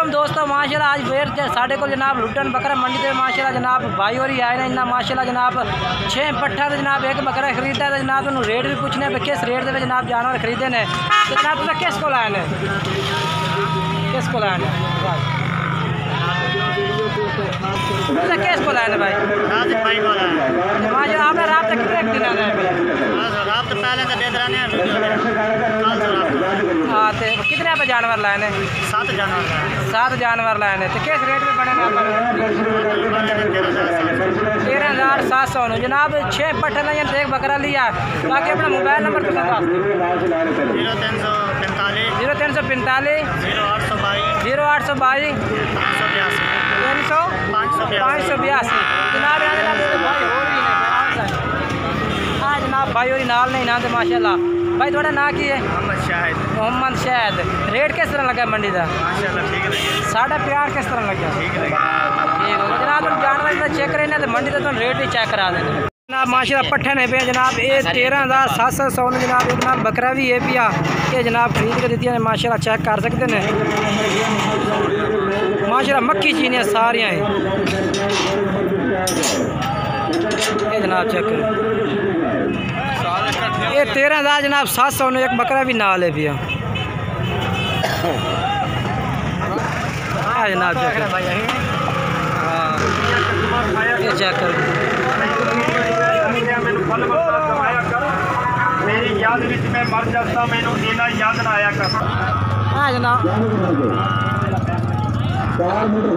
वालेकुम दोस्तों, माशाल्लाह आज फिर साढ़े को जनाब लुटन बकरा मंडी से माशाल्लाह जनाब भाई और ही आए हैं। इन्ना माशाल्लाह जनाब 6 पट्ठा तो जनाब एक बकरा खरीदा है जनाब। उन्होंने रेट भी पूछने पे किस रेट से जनाब जानवर खरीदे ने। तो जनाब तुम किस को लाए ने, किस को लाए ने किस को लाए भाई? माशाल्लाह आपने रात तक कितने दिन आए? रात पहले तो दे रहे हैं। हाँ तो कितने पे जानवर लाए ने? 7 जानवर लाए। 7 जानवर लाए ने। तो किस रेट में बने 13,700 जनाब। 6 पट्ठा लिया तो एक बकरा लिया। बाकी अपना मोबाइल नंबर तो बता। 0345 0822 582 जनाब। हाँ जनाब भाई और नाल नहीं ना तो माशाल्लाह। भाई थोड़ा ना की है? मोहम्मद शाहिद। रेट किस तरह लगा मंडी का? साढ़ा प्यार किस तरह लगा? ठीक हो जनाब। जानवर चेक करे ना तो मंडी का तो रेट भी चेक करा देना जनाब। माशाल्लाह पट्ठे ने पे जनाब। ये 13,700 ने जनाब। एक नाल बकरा भी है पिया ये जनाब खरीद के दी है माशाल्लाह। चेक कर सकते हैं माशाल्लाह। मक्खी चीनियाँ सारियाँ हैं ये जनाब। चेक करें ये 13,000 जनाब। 700 ने एक बकरा भी नाल है पिया जनाब। चेक करें ये चेक करें। मेरी याद विच मैं मर जाता मैनू देना याद ना आया कर। हाँ जनाब। चार मीटर